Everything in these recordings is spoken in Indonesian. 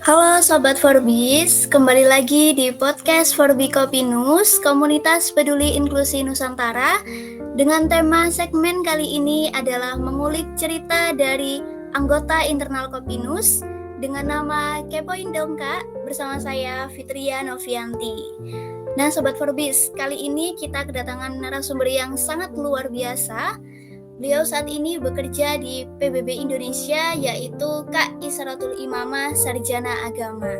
Halo Sobat Forbis, kembali lagi di podcast Forbi Kopinus, komunitas peduli inklusi Nusantara. Dengan tema segmen kali ini adalah mengulik cerita dari anggota internal Kopinus dengan nama Kepoin Dong Kak, bersama saya Fitria Novianti. Nah Sobat Forbis, kali ini kita kedatangan narasumber yang sangat luar biasa. Beliau saat ini bekerja di PBB Indonesia, yaitu Kak Isratul Imamah Sarjana Agama,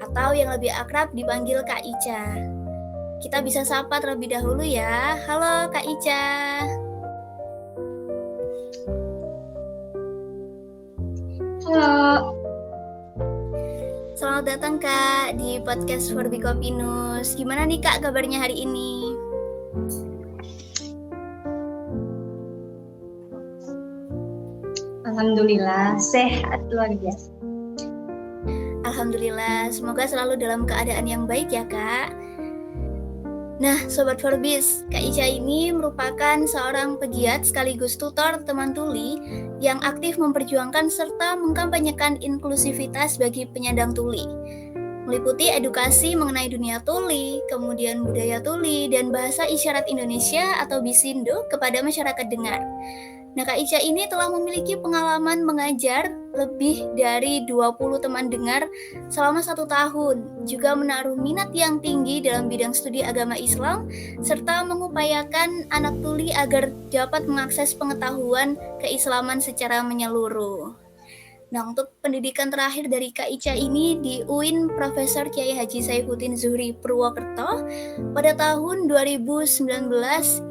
atau yang lebih akrab dipanggil Kak Ica. Kita bisa sapa terlebih dahulu ya. Halo Kak Ica. Halo. Selamat datang Kak di podcast Forbi Kopinus. Gimana nih Kak kabarnya hari ini? Alhamdulillah, sehat luar biasa. Alhamdulillah, semoga selalu dalam keadaan yang baik ya Kak. Nah, Sobat Forbis, Kak Ica ini merupakan seorang pegiat sekaligus tutor teman tuli yang aktif memperjuangkan serta mengkampanyekan inklusivitas bagi penyandang tuli. Meliputi edukasi mengenai dunia tuli, kemudian budaya tuli, dan bahasa isyarat Indonesia atau BISINDO kepada masyarakat dengar. Nah, Kak Ica ini telah memiliki pengalaman mengajar lebih dari 20 teman dengar selama 1 tahun, juga menaruh minat yang tinggi dalam bidang studi agama Islam, serta mengupayakan anak tuli agar dapat mengakses pengetahuan keislaman secara menyeluruh. Nah, untuk pendidikan terakhir dari Kak Ica ini di UIN Profesor Kiai Haji Saifuddin Zuhri Purwokerto pada tahun 2019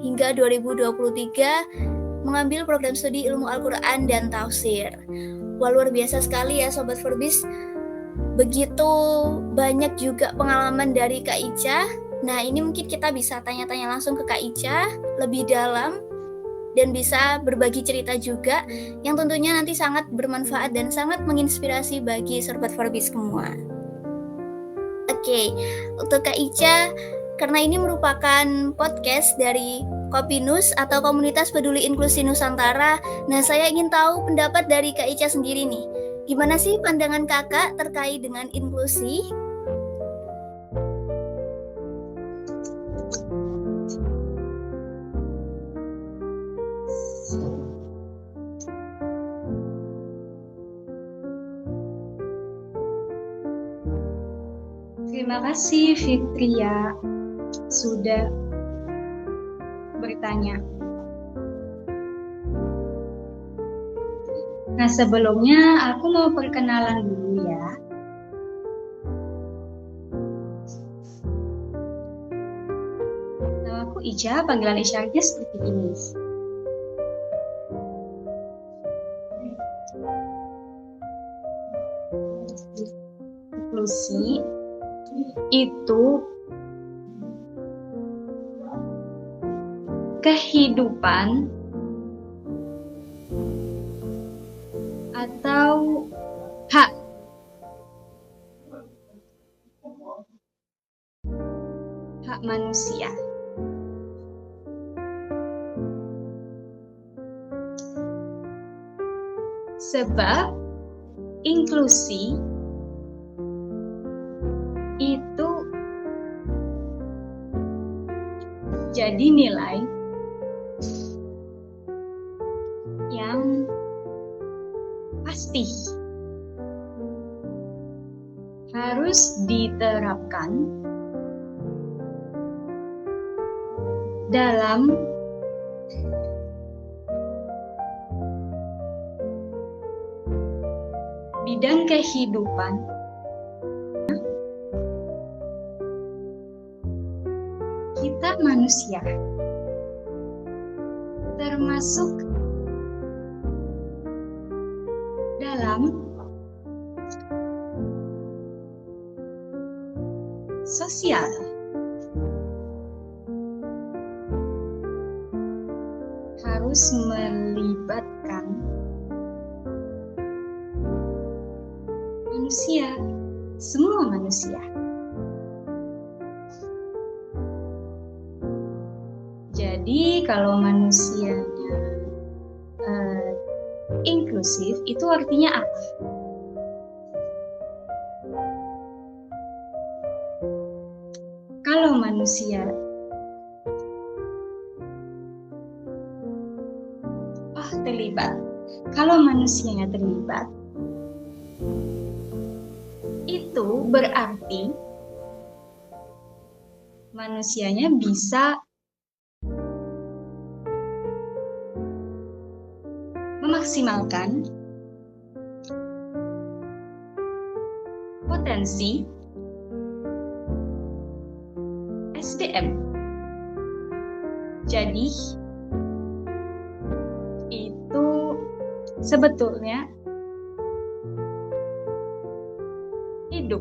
hingga 2023 mengambil program studi ilmu Al-Quran dan Tafsir. Wah, luar biasa sekali ya Sobat Forbis. Begitu banyak juga pengalaman dari Kak Ica. Nah, ini mungkin kita bisa tanya-tanya langsung ke Kak Ica lebih dalam dan bisa berbagi cerita juga yang tentunya nanti sangat bermanfaat dan sangat menginspirasi bagi Sobat Forbis semua. Oke, untuk Kak Ica, karena ini merupakan podcast dari Kopinus atau Komunitas Peduli Inklusi Nusantara. Nah, saya ingin tahu pendapat dari Kak Ica sendiri nih. Gimana sih pandangan kakak terkait dengan inklusi? Terima kasih Fitria sudah bertanya. Nah, sebelumnya aku mau perkenalan dulu ya. Nama aku Ica, panggilan isyaratnya seperti ini. Inklusi itu kehidupan atau hak manusia. Sebab inklusi itu jadi nilai yang pasti harus diterapkan dalam bidang kehidupan kita manusia, termasuk dalam sosial. Harus melibatkan manusia, semua manusia. Jadi kalau manusianya inklusif itu artinya apa? manusia? Oh, terlibat. Kalau manusianya terlibat, itu berarti manusianya bisa memaksimalkan potensi SDM. Jadi, itu sebetulnya hidup.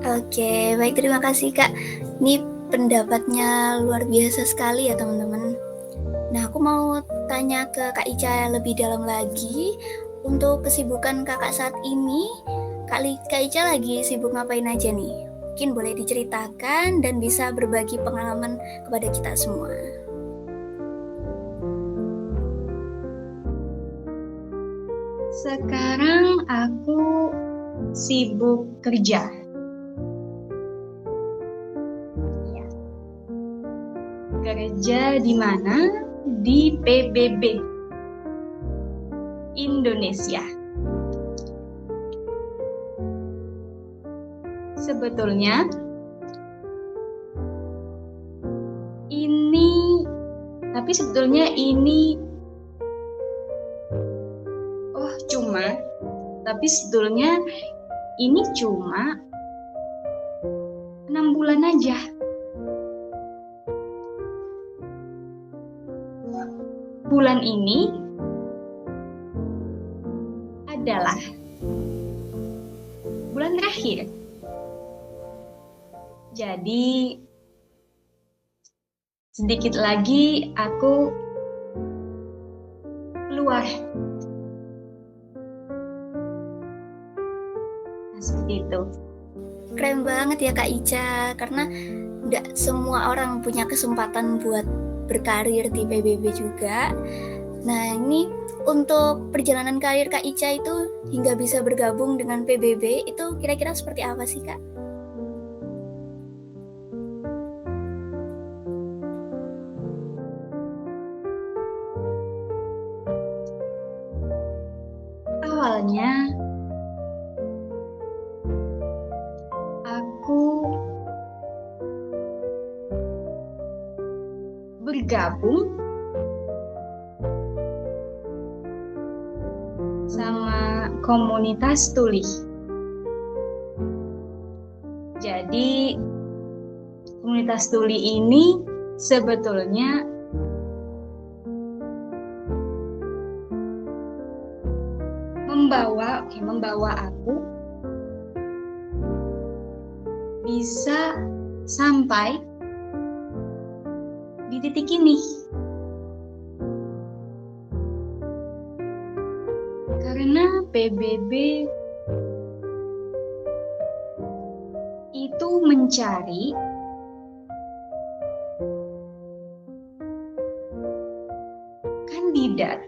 Oke, baik, terima kasih Kak. Ini pendapatnya luar biasa sekali ya teman-teman. Nah, aku mau tanya ke Kak Ica lebih dalam lagi. Untuk kesibukan kakak saat ini, Kak Ica lagi sibuk ngapain aja nih? Mungkin boleh diceritakan dan bisa berbagi pengalaman kepada kita semua. Sekarang aku sibuk kerja. Ya. Kerja di mana? Di PBB Indonesia. Sebetulnya ini cuma 6 bulan aja. Bulan ini adalah bulan terakhir. Jadi sedikit lagi aku keluar. Nah, seperti itu. Keren banget ya Kak Ica, karena nggak semua orang punya kesempatan buat berkarir di PBB juga. Nah, ini untuk perjalanan karir Kak Ica itu hingga bisa bergabung dengan PBB itu kira-kira seperti apa sih Kak? Awalnya aku bergabung sama komunitas tuli. Jadi komunitas tuli ini sebetulnya membawa aku bisa sampai di titik ini. Karena PBB itu mencari kandidat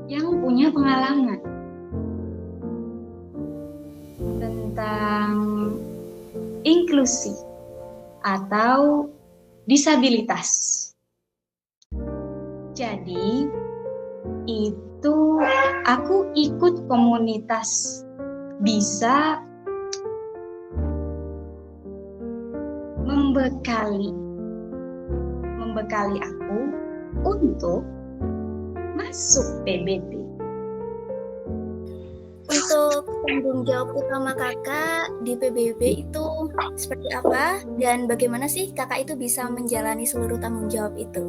yang punya pengalaman tentang inklusi atau disabilitas. Jadi itu aku ikut komunitas bisa membekali aku untuk masuk PBB. Untuk tanggung jawab utama kakak di PBB itu seperti apa? Dan bagaimana sih kakak itu bisa menjalani seluruh tanggung jawab itu?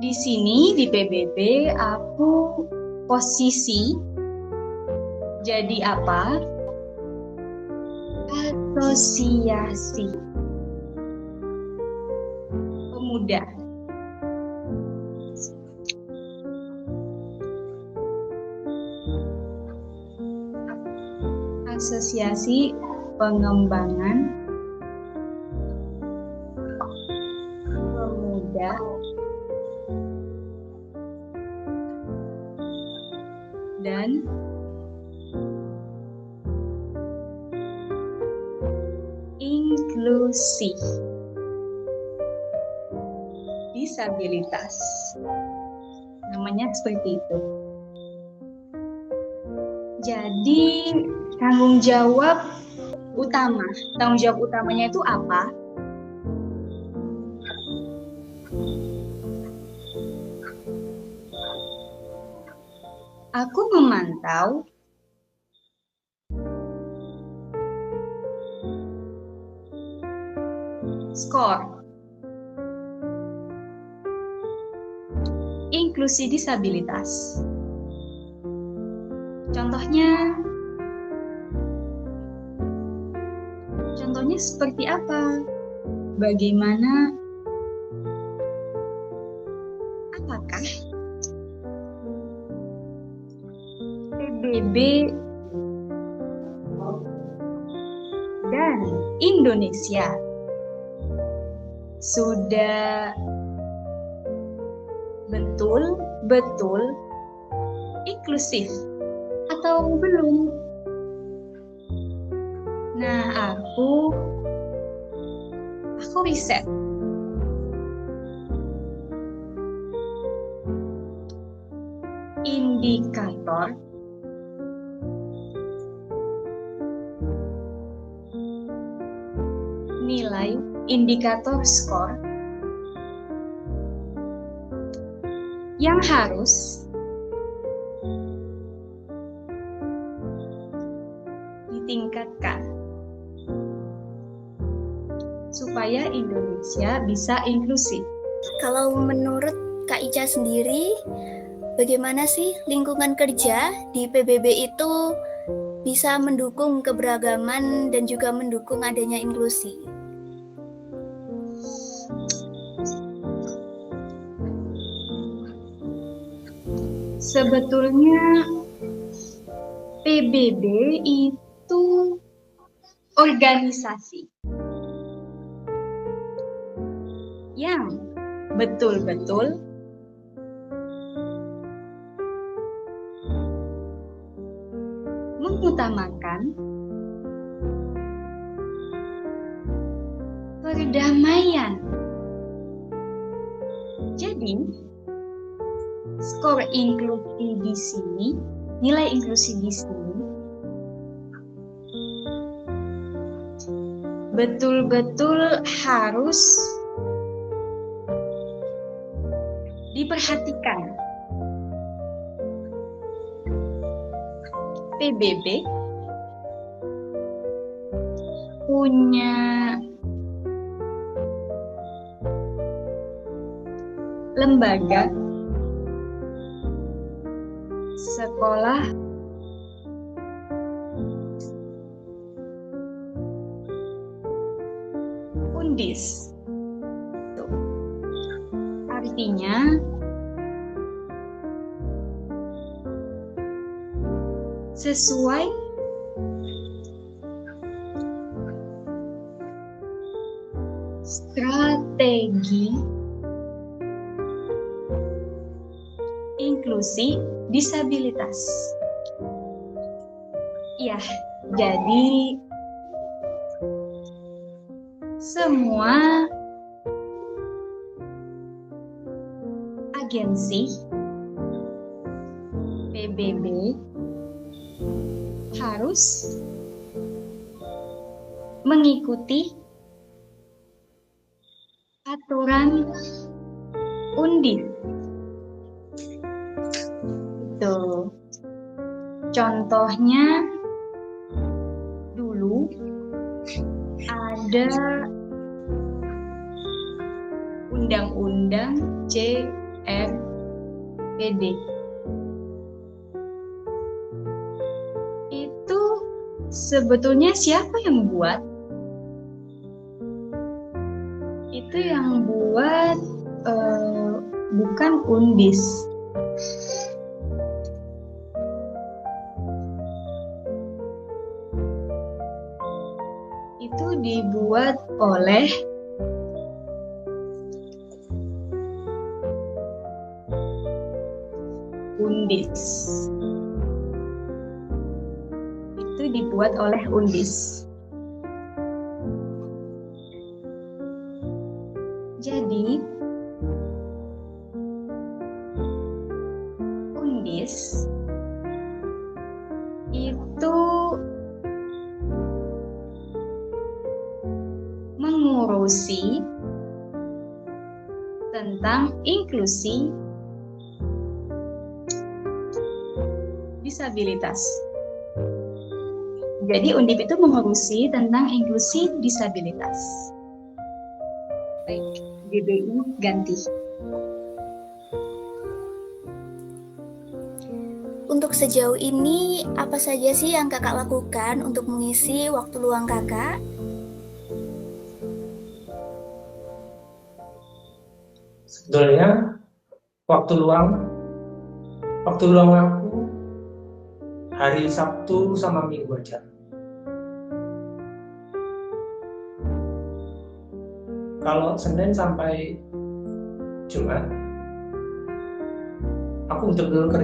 Di sini di PBB aku posisi jadi apa? Asosiasi Pemuda. Asosiasi Pengembangan dan inklusi disabilitas. Namanya seperti itu. Jadi tanggung jawab utamanya itu apa? Aku memantau skor inklusi disabilitas. Contohnya seperti apa? Bagaimana? Apakah PBB dan Indonesia sudah betul-betul inklusif atau belum? Nah, aku riset. Indikator nilai indikator skor yang harus ditingkatkan supaya Indonesia bisa inklusif. Kalau menurut Kak Ica sendiri, bagaimana sih lingkungan kerja di PBB itu bisa mendukung keberagaman dan juga mendukung adanya inklusi? Sebetulnya PBB itu organisasi yang betul-betul mengutamakan perdamaian. Jadi, skor inklusi di sini, nilai inklusi di sini betul-betul harus diperhatikan. PBB punya lembaga sekolah Undis. Artinya sesuai strategi inklusi disabilitas. Ya, jadi semua agensi PBB harus mengikuti aturan Undip. Itu contohnya dulu ada Undang-Undang CRPD. Itu sebetulnya siapa yang buat? Itu yang buat bukan Undis. Itu dibuat oleh Undis. dibuat oleh Undis. Jadi, Undis itu mengurusi tentang inklusi disabilitas. Jadi Undip itu mengurusi tentang inklusi disabilitas. Baik, GBI ganti. Untuk sejauh ini, apa saja sih yang kakak lakukan untuk mengisi waktu luang kakak? Sebetulnya waktu luang aku hari Sabtu sama Minggu aja. Kalau Senin sampai Jumat, aku betul-betul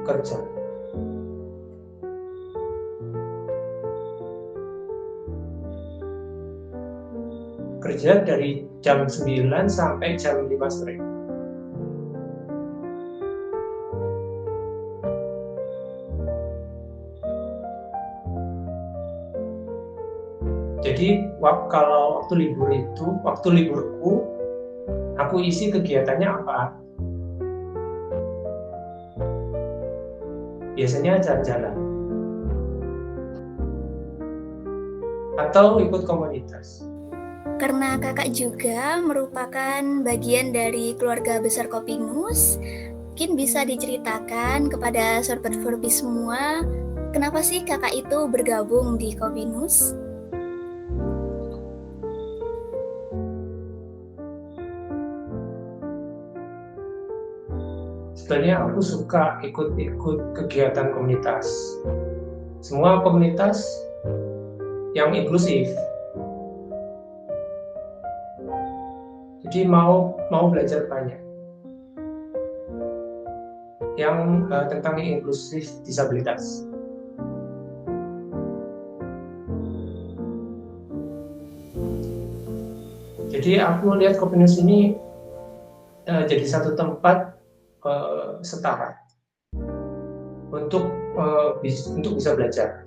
kerja. Kerja dari jam 9 sampai jam 5 sore. Jadi kalau waktu liburku, aku isi kegiatannya apa? Biasanya jalan-jalan atau ikut komunitas. Karena kakak juga merupakan bagian dari keluarga besar Kopinus, mungkin bisa diceritakan kepada Sobat Forbis semua, kenapa sih kakak itu bergabung di Kopinus? Sebenarnya aku suka ikut-ikut kegiatan komunitas. Semua komunitas yang inklusif. Jadi mau belajar banyak yang tentang inklusif disabilitas. Jadi aku melihat Kopinus ini jadi satu tempat setara untuk bisa belajar.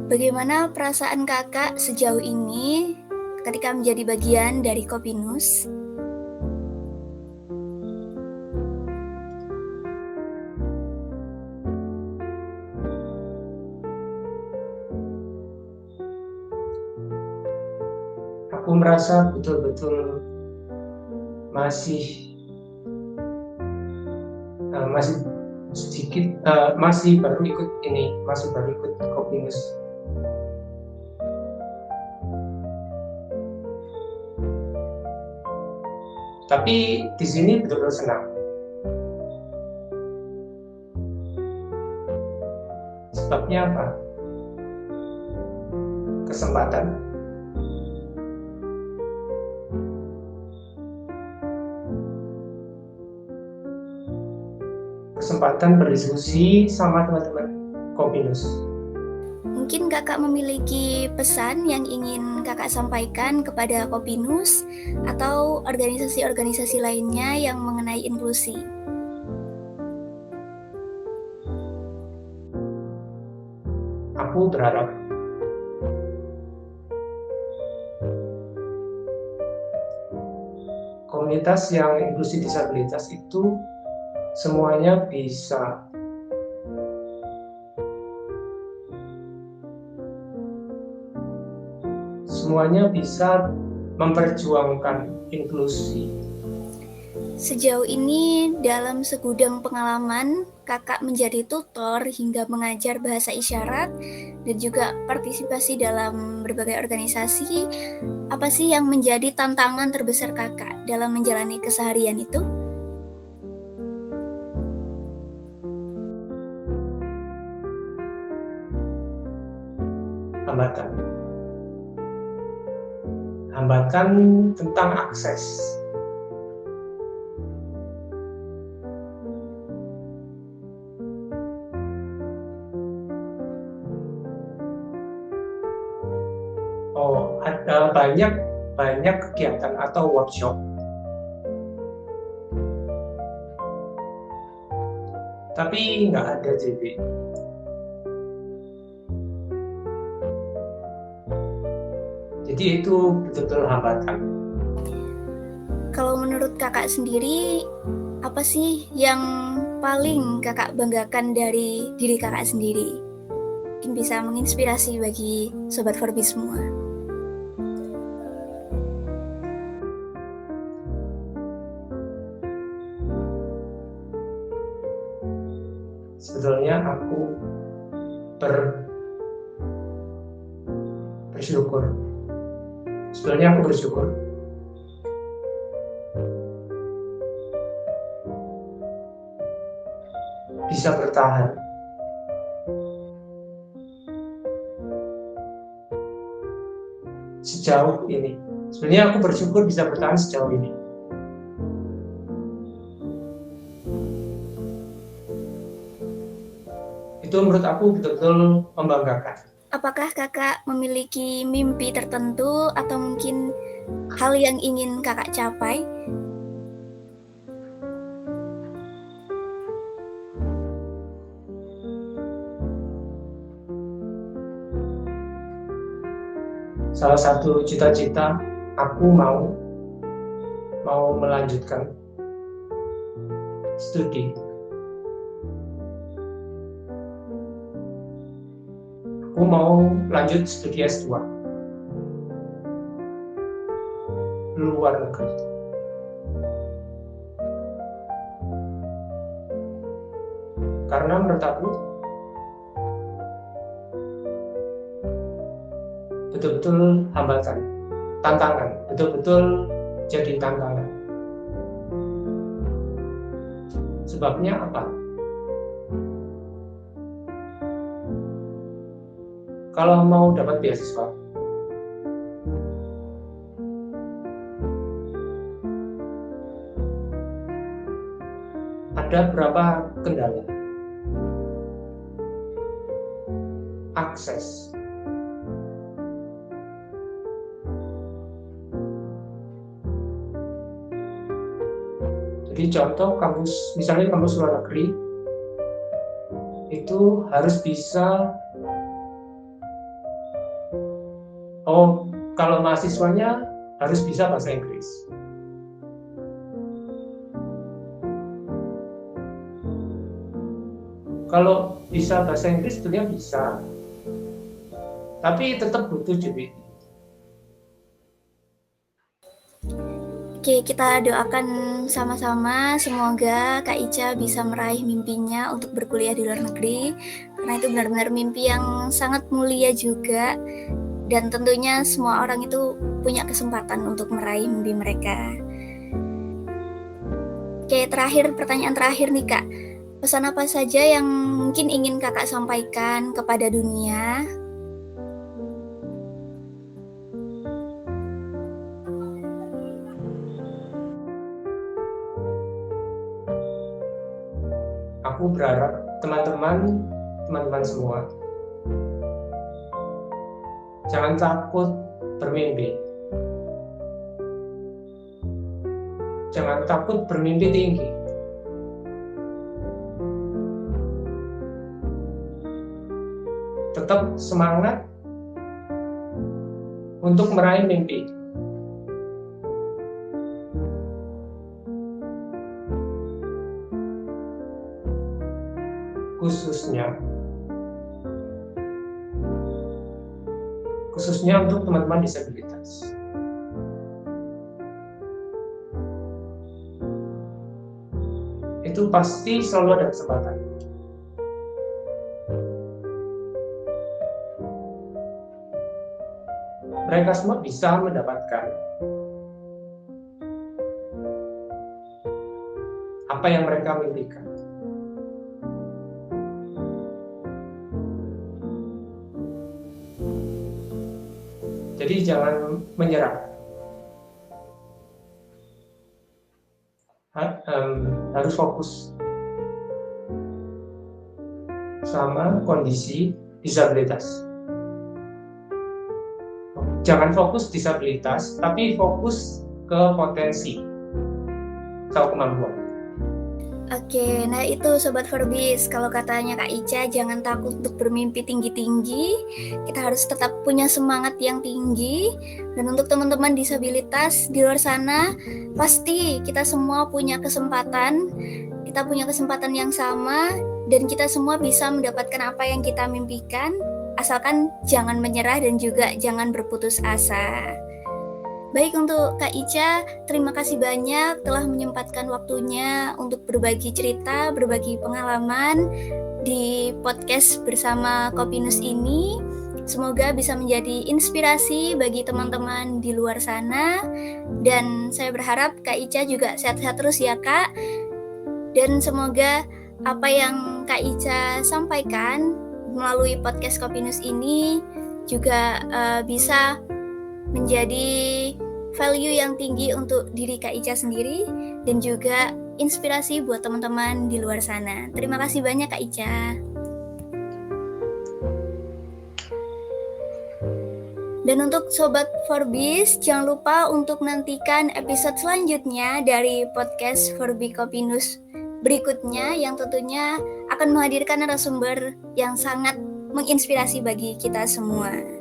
Bagaimana perasaan kakak sejauh ini ketika menjadi bagian dari Kopinus? Aku merasa betul-betul masih sedikit, masih baru ikut Kopinus. Tapi di sini betul-betul senang. Sebabnya apa? Kesempatan berdiskusi sama teman-teman Kopinus. Mungkin kakak memiliki pesan yang ingin kakak sampaikan kepada Kopinus atau organisasi-organisasi lainnya yang mengenai inklusi. Aku berharap komunitas yang inklusi disabilitas itu semuanya bisa memperjuangkan inklusi. Sejauh ini dalam segudang pengalaman, kakak menjadi tutor hingga mengajar bahasa isyarat dan juga partisipasi dalam berbagai organisasi. Apa sih yang menjadi tantangan terbesar kakak dalam menjalani keseharian itu? Hambatan tentang akses. banyak kegiatan atau workshop, tapi nggak ada JB. Jadi itu betul-betul hambatan. Kalau menurut kakak sendiri, apa sih yang paling kakak banggakan dari diri kakak sendiri? Mungkin bisa menginspirasi bagi Sobat Forbis semua. Sebetulnya aku bersyukur. Sebetulnya aku bersyukur bisa bertahan sejauh ini. Sebenarnya aku bersyukur bisa bertahan sejauh ini. Itu menurut aku betul-betul membanggakan. Apakah kakak memiliki mimpi tertentu atau mungkin hal yang ingin kakak capai? Salah satu cita-cita aku mau melanjutkan studi. Aku mau lanjut studi S2 luar negeri. Karena menurut aku betul-betul hambatan, tantangan, betul-betul jadi tantangan. Sebabnya apa? Kalau mau dapat beasiswa, ada berapa kendala? Akses. Jadi contoh kampus, misalnya kampus luar negeri, itu harus bisa, kalau mahasiswanya harus bisa bahasa Inggris. Kalau bisa bahasa Inggris tentunya bisa, tapi tetap butuh JB. Oke, kita doakan sama-sama semoga Kak Ica bisa meraih mimpinya untuk berkuliah di luar negeri, karena itu benar-benar mimpi yang sangat mulia juga, dan tentunya semua orang itu punya kesempatan untuk meraih mimpi mereka. Oke, pertanyaan terakhir nih Kak, pesan apa saja yang mungkin ingin kakak sampaikan kepada dunia? Aku berharap teman-teman semua jangan takut bermimpi. Jangan takut bermimpi tinggi. Tetap semangat untuk meraih mimpi. Khususnya untuk teman-teman disabilitas. Itu pasti selalu ada kesempatan. Mereka semua bisa mendapatkan apa yang mereka mimpikan. Jadi jangan menyerah. Harus fokus sama kondisi disabilitas. jangan fokus disabilitas, tapi fokus ke potensi atau kemampuan. Oke, nah itu Sobat Forbis, kalau katanya Kak Ica jangan takut untuk bermimpi tinggi-tinggi, kita harus tetap punya semangat yang tinggi. Dan untuk teman-teman disabilitas di luar sana, pasti kita semua punya kesempatan, kita punya kesempatan yang sama, dan kita semua bisa mendapatkan apa yang kita mimpikan, asalkan jangan menyerah dan juga jangan berputus asa. Baik, untuk Kak Ica, terima kasih banyak telah menyempatkan waktunya untuk berbagi cerita, berbagi pengalaman di podcast bersama Kopinus ini. Semoga bisa menjadi inspirasi bagi teman-teman di luar sana. Dan saya berharap Kak Ica juga sehat-sehat terus ya Kak. Dan semoga apa yang Kak Ica sampaikan melalui podcast Kopinus ini juga bisa menjadi value yang tinggi untuk diri Kak Ica sendiri dan juga inspirasi buat teman-teman di luar sana. Terima kasih banyak Kak Ica. Dan untuk Sobat Forbis, jangan lupa untuk nantikan episode selanjutnya dari podcast Forbi Kopinus berikutnya yang tentunya akan menghadirkan narasumber yang sangat menginspirasi bagi kita semua.